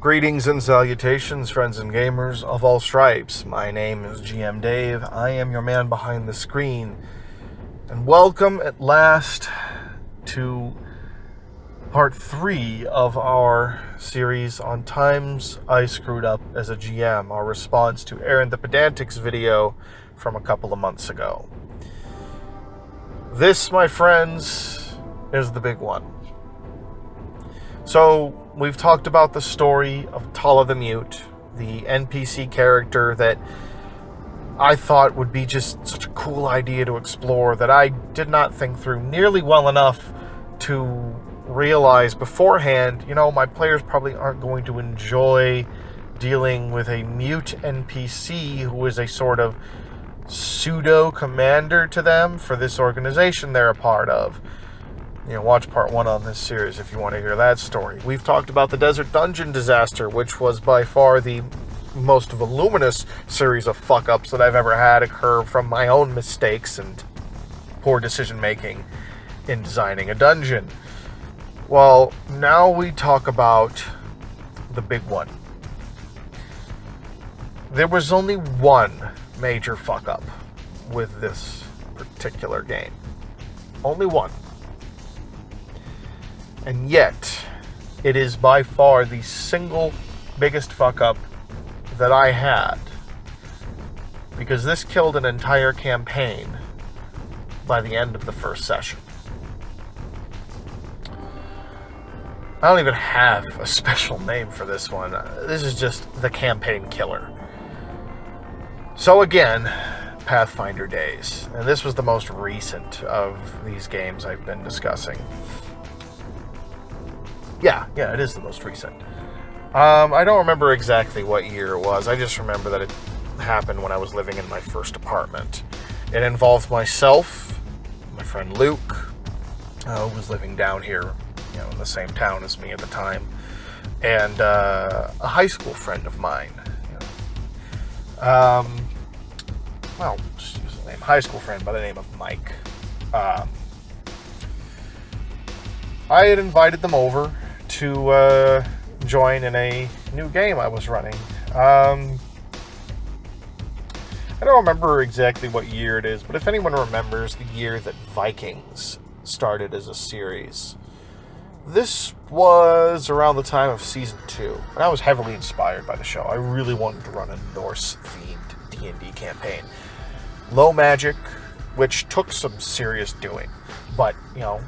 Greetings and salutations, friends and gamers of all stripes. My name is GM Dave. I am your man behind the screen. And welcome at last to part 3 of our series on times I screwed up as a GM, our response to Aaron the Pedantic's video from a couple of months ago. This, my friends, is the big one. So, we've talked about the story of Tala the Mute, the NPC character that I thought would be just such a cool idea to explore that I did not think through nearly well enough to realize beforehand, my players probably aren't going to enjoy dealing with a mute NPC who is a sort of pseudo-commander to them for this organization they're a part of. Watch part 1 on this series if you want to hear that story. We've talked about the Desert Dungeon disaster, which was by far the most voluminous series of fuck-ups that I've ever had occur from my own mistakes and poor decision-making in designing a dungeon. Well, now we talk about the big one. There was only one major fuck-up with this particular game. Only one. And yet, it is by far the single biggest fuck-up that I had. Because this killed an entire campaign by the end of the first session. I don't even have a special name for this one. This is just the campaign killer. So again, Pathfinder days. And this was the most recent of these games I've been discussing. Yeah, it is the most recent. I don't remember exactly what year it was. I just remember that it happened when I was living in my first apartment. It involved myself, my friend Luke, who was living down here, in the same town as me at the time, and a high school friend of mine. High school friend by the name of Mike. I had invited them over to join in a new game I was running. I don't remember exactly what year it is, but if anyone remembers the year that Vikings started as a series, this was around the time of Season 2, and I was heavily inspired by the show. I really wanted to run a Norse-themed D&D campaign. Low magic, which took some serious doing, but,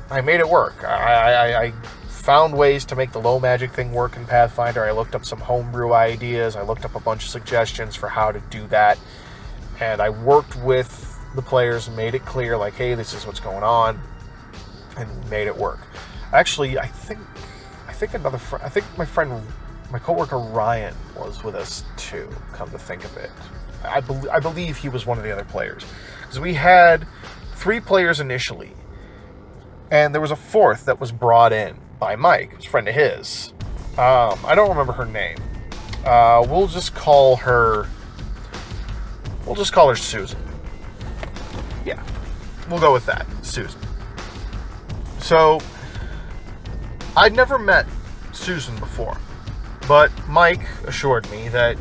I made it work. I found ways to make the low magic thing work in Pathfinder. I looked up some homebrew ideas. I looked up a bunch of suggestions for how to do that. And I worked with the players and made it clear, like, hey, this is what's going on, and made it work. Actually, I think my coworker Ryan was with us too, come to think of it. I believe he was one of the other players. Because we had 3 players initially, and there was a 4th that was brought in by Mike, who's a friend of his. I don't remember her name. We'll just call her Susan. Yeah, we'll go with that, Susan. So, I'd never met Susan before, but Mike assured me that,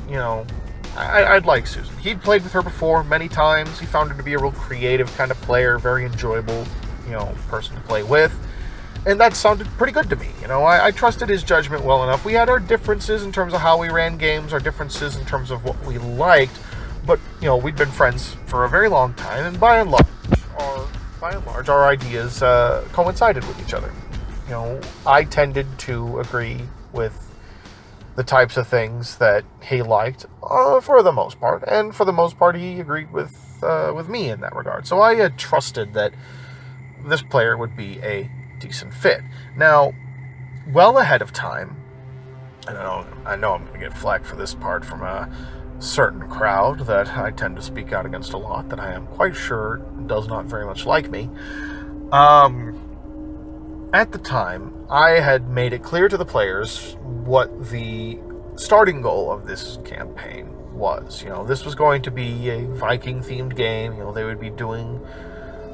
I'd like Susan. He'd played with her before many times. He found her to be a real creative kind of player, very enjoyable, person to play with. And that sounded pretty good to me. I trusted his judgment well enough. We had our differences in terms of how we ran games, our differences in terms of what we liked, but, we'd been friends for a very long time, and by and large, our ideas coincided with each other. I tended to agree with the types of things that he liked for the most part, and for the most part, he agreed with me in that regard. So I had trusted that this player would be a decent fit. Now, well ahead of time, I know I'm going to get flack for this part from a certain crowd that I tend to speak out against a lot, that I am quite sure does not very much like me. At the time, I had made it clear to the players what the starting goal of this campaign was. This was going to be a Viking-themed game. They would be doing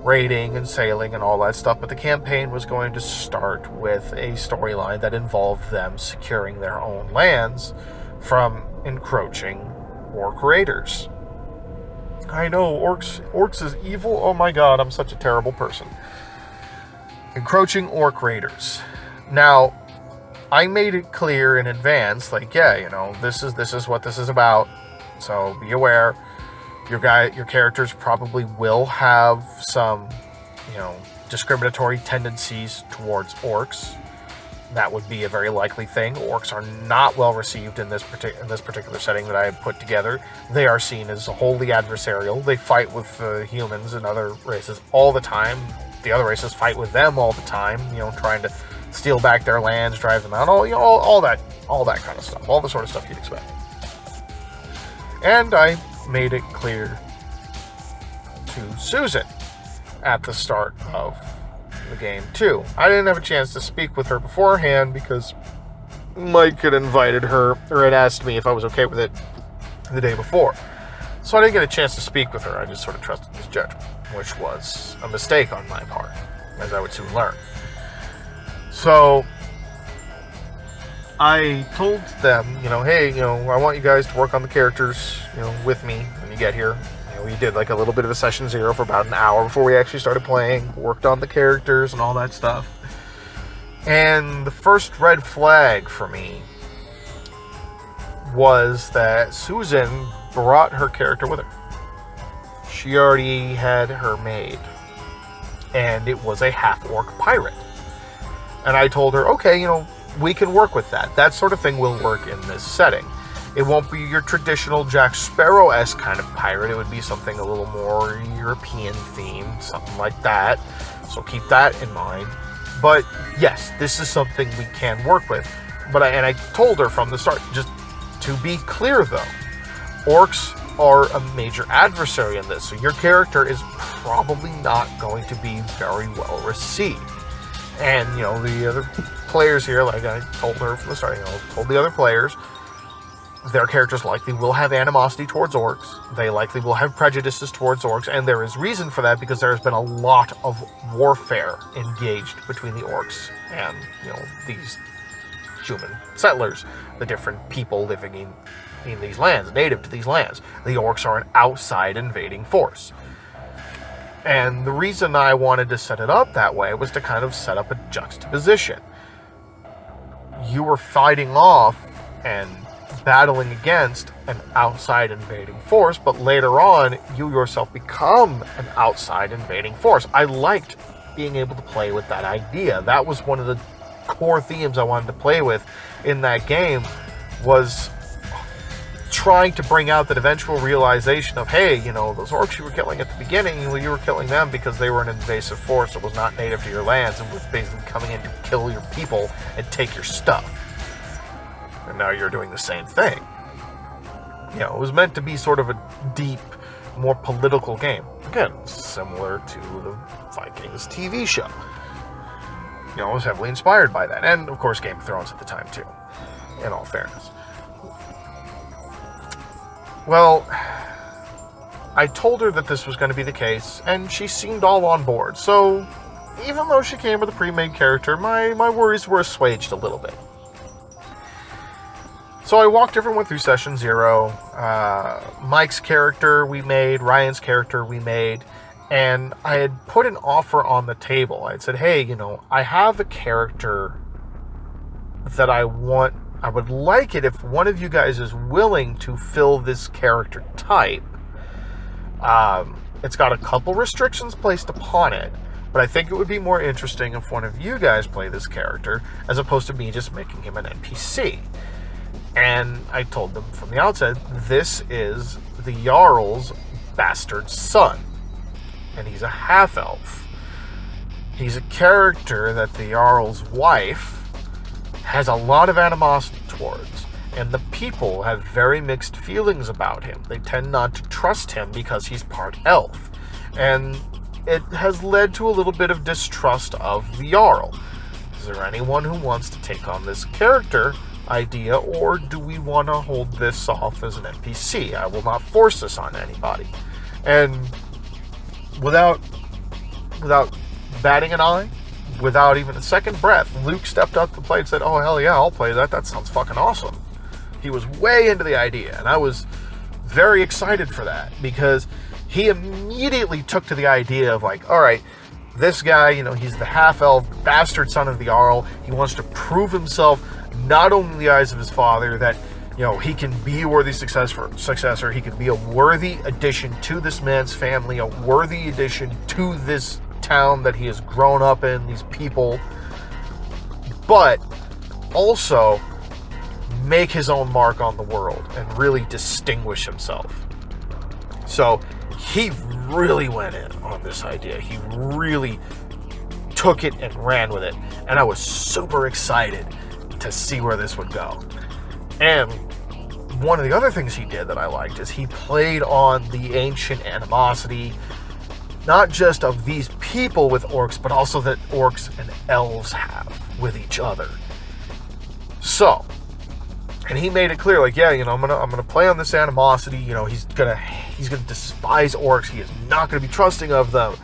raiding and sailing and all that stuff, but the campaign was going to start with a storyline that involved them securing their own lands from encroaching orc raiders. I know, orcs is evil. Oh my god, I'm such a terrible person. Encroaching orc raiders. Now, I made it clear in advance, like, yeah, you know, this is what this is about. So be aware. Your characters probably will have some, you know, discriminatory tendencies towards orcs. That would be a very likely thing. Orcs are not well received in this particular setting that I have put together. They are seen as wholly adversarial. They fight with humans and other races all the time. The other races fight with them all the time, you know, trying to steal back their lands, drive them out, all that kind of stuff, all the sort of stuff you'd expect. And I made it clear to Susan at the start of the game too. I didn't have a chance to speak with her beforehand because Mike had invited her, or had asked me if I was okay with it the day before. So I didn't get a chance to speak with her. I just sort of trusted his judgment, which was a mistake on my part, as I would soon learn. So I told them, you know, hey, you know, I want you guys to work on the characters, you know, with me when you get here. You know, we did like a little bit of a session 0 for about an hour before we actually started playing, worked on the characters and all that stuff. And the first red flag for me was that Susan brought her character with her. She already had her made, and it was a half-orc pirate. And I told her, okay, you know, we can work with that. That sort of thing will work in this setting. It won't be your traditional Jack Sparrow-esque kind of pirate. It would be something a little more European themed, something like that. So keep that in mind. But yes, this is something we can work with. But I told her from the start, just to be clear though, orcs are a major adversary in this. So your character is probably not going to be very well received. And, you know, the other players here, like I told her from the start, you know, told the other players, their characters likely will have animosity towards orcs. They likely will have prejudices towards orcs, and there is reason for that because there has been a lot of warfare engaged between the orcs and, you know, these human settlers, the different people living in these lands, native to these lands. The orcs are an outside invading force. And the reason I wanted to set it up that way was to kind of set up a juxtaposition. You were fighting off and battling against an outside invading force, but later on, you yourself become an outside invading force. I liked being able to play with that idea. That was one of the core themes I wanted to play with in that game, was trying to bring out that eventual realization of, hey, you know, those orcs you were killing at the beginning, you were killing them because they were an invasive force that was not native to your lands and was basically coming in to kill your people and take your stuff. And now you're doing the same thing. You know, it was meant to be sort of a deep, more political game. Again, similar to the Vikings TV show. You know, it was heavily inspired by that. And, of course, Game of Thrones at the time, too, in all fairness. Well, I told her that this was going to be the case, and she seemed all on board. So, even though she came with a pre-made character, my worries were assuaged a little bit. So I walked everyone through Session 0. Mike's character we made, Ryan's character we made, and I had put an offer on the table. I had said, hey, you know, I have a character that I would like it if one of you guys is willing to fill this character type. It's got a couple restrictions placed upon it, but I think it would be more interesting if one of you guys play this character as opposed to me just making him an NPC. And I told them from the outset, this is the Jarl's bastard son, and he's a half-elf. He's a character that the Jarl's wife has a lot of animosity towards, and the people have very mixed feelings about him. They tend not to trust him because he's part elf, and it has led to a little bit of distrust of the Jarl. Is there anyone who wants to take on this character idea, or do we want to hold this off as an NPC? I will not force this on anybody. And without without batting an eye, without even a second breath, Luke stepped up to play and said, oh, hell yeah, I'll play that. That sounds fucking awesome. He was way into the idea, and I was very excited for that, because he immediately took to the idea of like, all right, this guy, he's the half-elf bastard son of the Jarl. He wants to prove himself not only in the eyes of his father that, he can be a worthy successor. He can be a worthy addition to this man's family, a worthy addition to this town that he has grown up in, these people, but also make his own mark on the world and really distinguish himself. So he really went in on this idea. He really took it and ran with it. And I was super excited to see where this would go. And one of the other things he did that I liked is he played on the ancient animosity, not just of these people with orcs, but also that orcs and elves have with each other. So, and he made it clear, like, yeah, I'm gonna play on this animosity. He's gonna despise orcs. He is not gonna be trusting of them.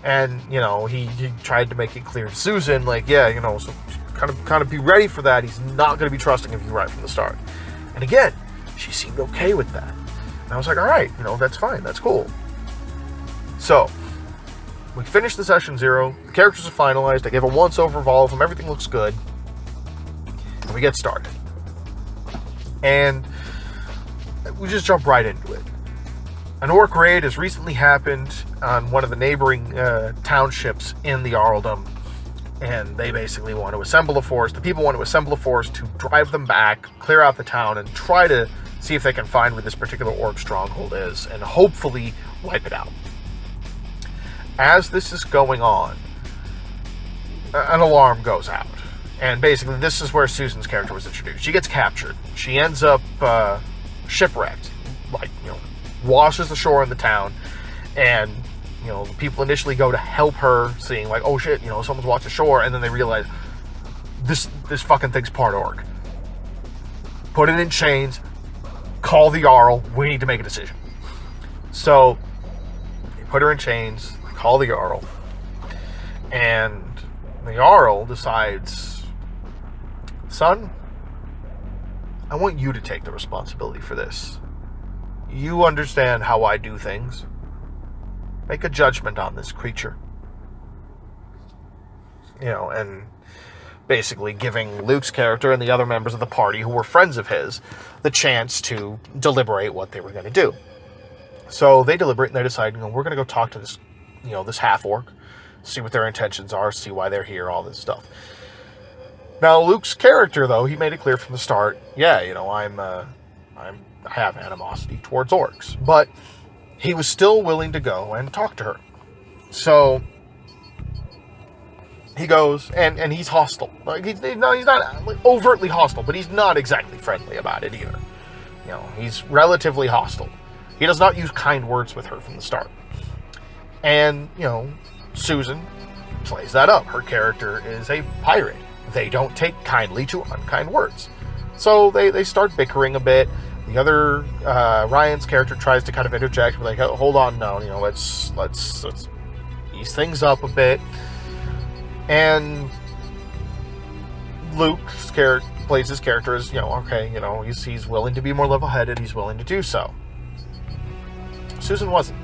And he tried to make it clear to Susan, like, yeah, so kind of be ready for that. He's not gonna be trusting of you right from the start. And again, she seemed okay with that. And I was like, all right, that's fine, that's cool. So we finished the session 0. The characters are finalized. I gave a once over of all of them. Everything looks good. And we get started. And we just jump right into it. An orc raid has recently happened on one of the neighboring townships in the Jarldom, and they basically want to assemble a force. The people want to assemble a force to drive them back, clear out the town, and try to see if they can find where this particular orc stronghold is, and hopefully wipe it out. As this is going on, an alarm goes out. And basically, this is where Susan's character was introduced. She gets captured. She ends up shipwrecked. Washes ashore in the town. And, the people initially go to help her, seeing like, oh shit, someone's washed ashore. And then they realize, this fucking thing's part orc. Put it in chains. Call the Jarl. We need to make a decision. So, they put her in chains. Call the Jarl. And the Jarl decides, son, I want you to take the responsibility for this. You understand how I do things. Make a judgment on this creature. And basically giving Luke's character and the other members of the party who were friends of his the chance to deliberate what they were going to do. So they deliberate and they decide, we're going to go talk to this, this half-orc, see what their intentions are, see why they're here, all this stuff. Now, Luke's character, though, he made it clear from the start, yeah, I have animosity towards orcs, but he was still willing to go and talk to her. So he goes, and he's hostile. Like he's not like overtly hostile, but he's not exactly friendly about it either. He's relatively hostile. He does not use kind words with her from the start. And, Susan plays that up. Her character is a pirate. They don't take kindly to unkind words. So they start bickering a bit. The other, Ryan's character tries to kind of interject, like, oh, hold on, no, let's ease things up a bit. And Luke's character plays his character as, okay, he's willing to be more level-headed, he's willing to do so. Susan wasn't.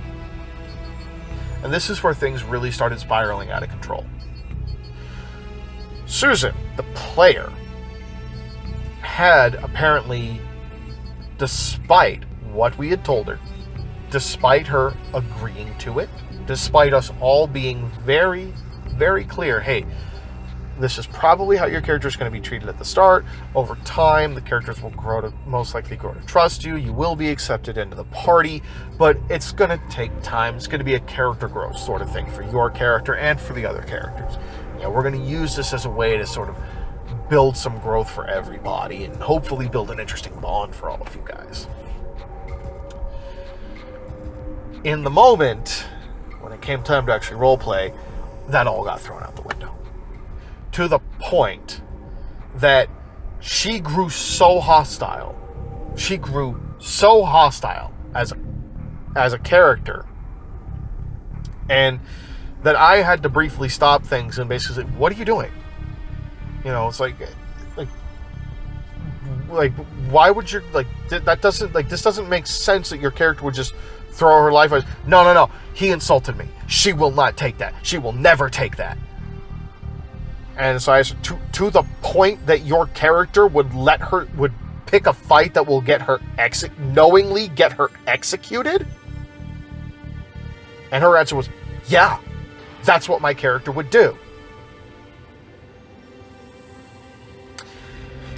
And this is where things really started spiraling out of control. Susan, the player, had apparently, despite what we had told her, despite her agreeing to it, despite us all being very, very clear, hey, this is probably how your character is going to be treated at the start. Over time, the characters will most likely grow to trust you. You will be accepted into the party, but it's going to take time. It's going to be a character growth sort of thing for your character and for the other characters. We're going to use this as a way to sort of build some growth for everybody and hopefully build an interesting bond for all of you guys. In the moment, when it came time to actually roleplay, that all got thrown out the window. To the point that she grew so hostile. She grew so hostile as a character. And, that I had to briefly stop things and basically say, what are you doing? You know, it's like why would you, like, that doesn't, like, this doesn't make sense that your character would just throw her life away. No, he insulted me. She will not take that. She will never take that. And so I said, to the point that your character would pick a fight that will get her knowingly get her executed? And her answer was, yeah, that's what my character would do.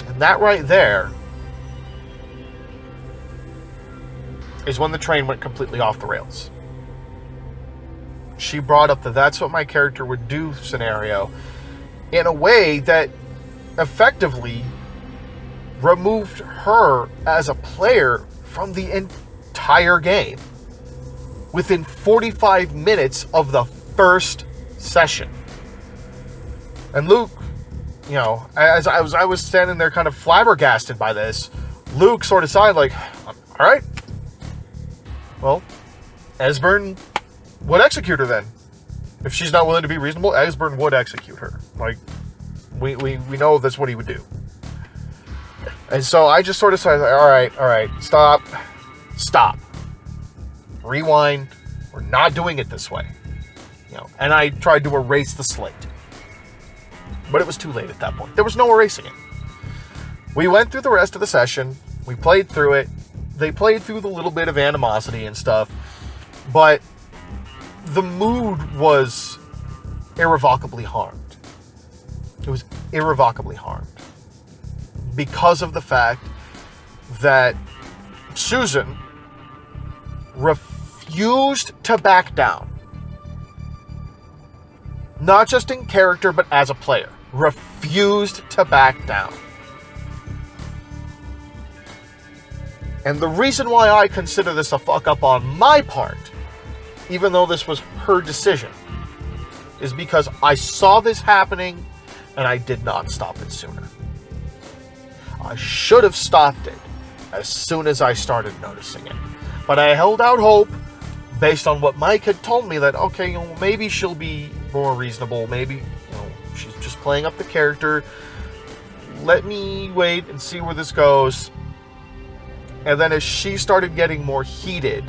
And that right there is when the train went completely off the rails. She brought up the "that's what my character would do" scenario in a way that effectively removed her as a player from the entire game within 45 minutes of the first session. And Luke, you know, as I was standing there kind of flabbergasted by this, Luke sort of sighed like, all right, well, Esbern would execute her then. If she's not willing to be reasonable, Esbern would execute her. Like, we know that's what he would do. And so I just sort of said, all right, stop. Rewind. We're not doing it this way. You know, and I tried to erase the slate. But it was too late at that point. There was no erasing it. We went through the rest of the session. We played through it. They played through the little bit of animosity and stuff. But the mood was irrevocably harmed. It was irrevocably harmed. Because of the fact that Susan refused to back down. Not just in character, but as a player. Refused to back down. And the reason why I consider this a fuck up on my part, even though this was her decision, is because I saw this happening and I did not stop it sooner. I should have stopped it as soon as I started noticing it. But I held out hope based on what Mike had told me that, okay, you know, maybe she'll be more reasonable. Maybe, you know, she's just playing up the character. Let me wait and see where this goes. And then as she started getting more heated,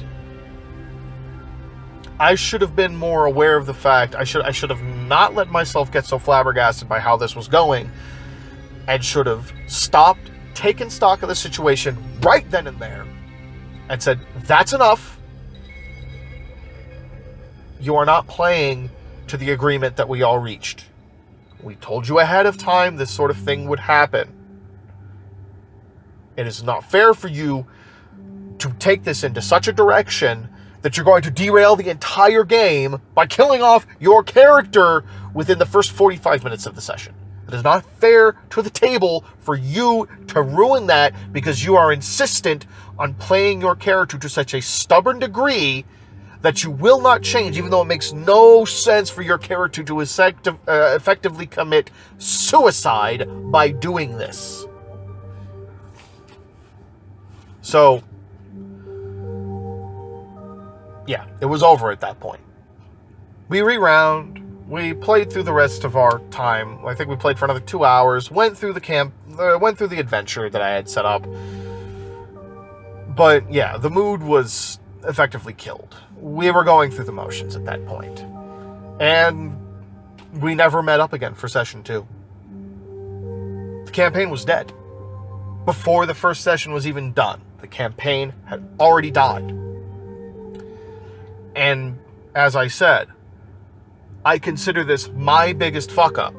I should have been more aware of the fact. I should have not let myself get so flabbergasted by how this was going, and should have stopped, taken stock of the situation right then and there, and said, that's enough. You are not playing to the agreement that we all reached. We told you ahead of time this sort of thing would happen. It is not fair for you to take this into such a direction that you're going to derail the entire game by killing off your character within the first 45 minutes of the session. It is not fair to the table for you to ruin that because you are insistent on playing your character to such a stubborn degree that you will not change, even though it makes no sense for your character to effectively commit suicide by doing this. So, yeah, it was over at that point. We re-round. We played through the rest of our time. I think we played for another 2 hours. Went through the adventure that I had set up. But yeah, the mood was effectively killed. We were going through the motions at that point. And we never met up again for session 2. The campaign was dead. Before the first session was even done, the campaign had already died. And as I said, I consider this my biggest fuck up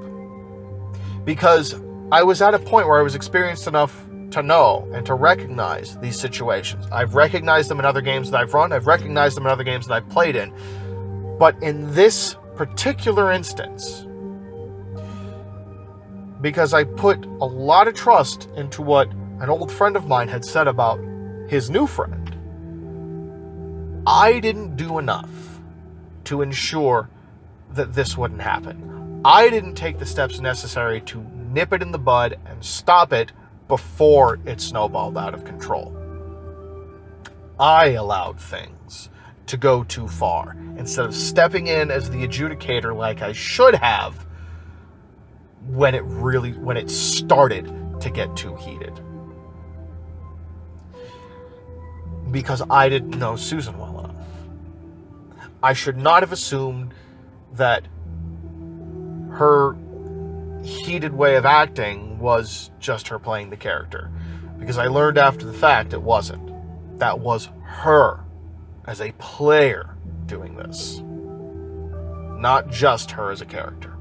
because I was at a point where I was experienced enough to know and to recognize these situations. I've recognized them in other games that I've run. I've recognized them in other games that I've played in. But in this particular instance, because I put a lot of trust into what an old friend of mine had said about his new friend, I didn't do enough to ensure that this wouldn't happen. I didn't take the steps necessary to nip it in the bud and stop it before it snowballed out of control. I allowed things to go too far, instead of stepping in as the adjudicator like I should have when it started to get too heated. Because I didn't know Susan well enough. I should not have assumed that her heated way of acting was just her playing the character. Because I learned after the fact it wasn't. That was her as a player doing this. Not just her as a character.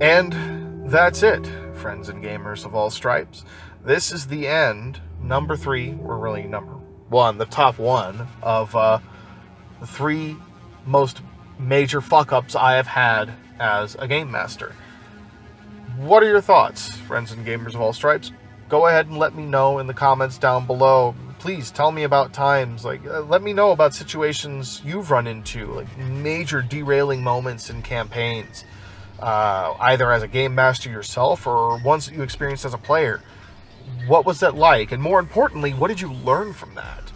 And that's it, friends and gamers of all stripes. This is the end, number 3, or really number 1, the top 1 of the 3 most major fuck-ups I have had as a game master. What are your thoughts, friends and gamers of all stripes? Go ahead and let me know in the comments down below. Please tell me about times, let me know about situations you've run into, like major derailing moments in campaigns, either as a game master yourself or ones that you experienced as a player. What was that like? And more importantly, what did you learn from that?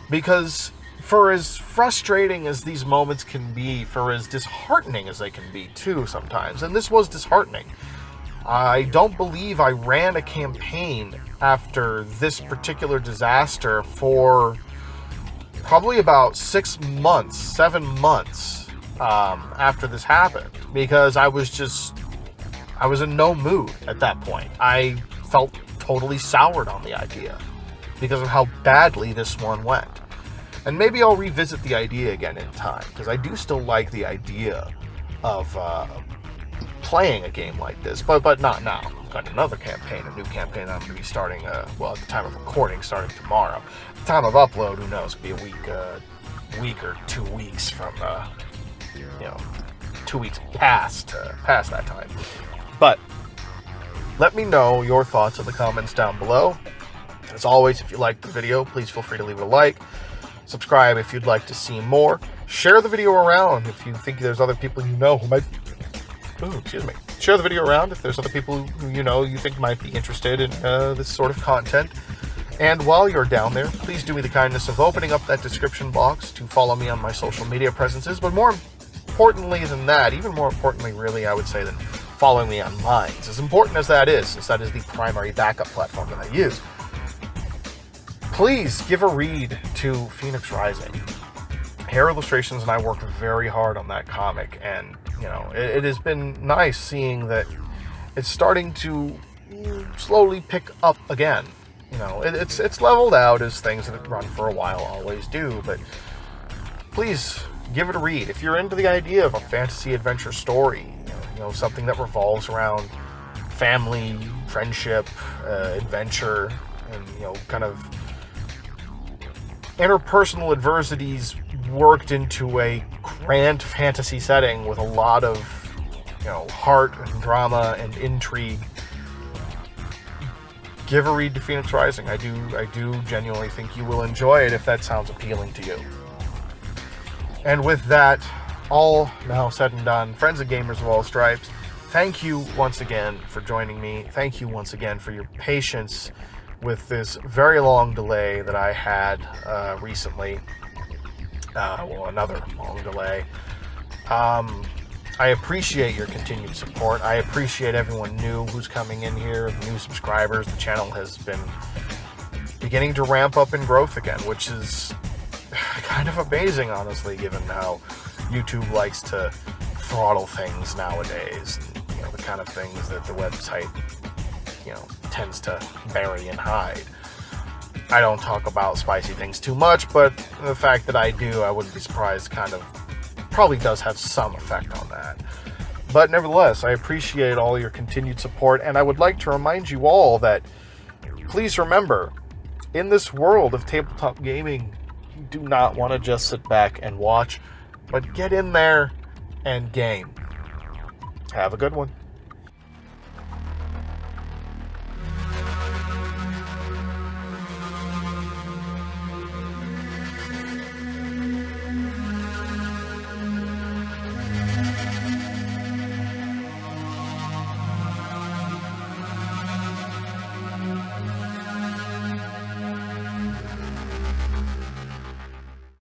Because for as frustrating as these moments can be, for as disheartening as they can be too sometimes, and this was disheartening, I don't believe I ran a campaign after this particular disaster for probably about 6 months, 7 months after this happened, because I was in no mood at that point. I felt totally soured on the idea because of how badly this one went. And maybe I'll revisit the idea again in time, because I do still like the idea of playing a game like this, but not now. I've got another campaign, a new campaign I'm going to be starting, at the time of recording, starting tomorrow. At the time of upload, who knows, it could be a week or 2 weeks from, 2 weeks past that time. But let me know your thoughts in the comments down below. As always, if you liked the video, please feel free to leave it a like. Subscribe if you'd like to see more. Share the video around if you think there's other people you know who might... Share the video around if there's other people who you think might be interested in this sort of content. And while you're down there, please do me the kindness of opening up that description box to follow me on my social media presences. But more importantly than that, even more importantly really, I would say, than following me on Minds, as important as that is, since that is the primary backup platform that I use, please give a read to Phoenix Rising. Hair Illustrations and I worked very hard on that comic, and it has been nice seeing that it's starting to slowly pick up again. It's leveled out as things that run for a while always do, but please give it a read. If you're into the idea of a fantasy adventure story, something that revolves around family, friendship, adventure, and kind of interpersonal adversities worked into a grand fantasy setting with a lot of, heart and drama and intrigue, give a read to Phoenix Rising. I do genuinely think you will enjoy it if that sounds appealing to you. And with that, all now said and done, friends and gamers of all stripes, thank you once again for joining me. Thank you once again for your patience with this very long delay that I had recently. Another long delay. I appreciate your continued support. I appreciate everyone new who's coming in here, new subscribers. The channel has been beginning to ramp up in growth again, which is kind of amazing, honestly, given how YouTube likes to throttle things nowadays. And, the kind of things that the website, tends to bury and hide. I don't talk about spicy things too much, but the fact that I do, I wouldn't be surprised, probably does have some effect on that. But nevertheless, I appreciate all your continued support, and I would like to remind you all that, please remember, in this world of tabletop gaming, you do not want to just sit back and watch, but get in there and game. Have a good one.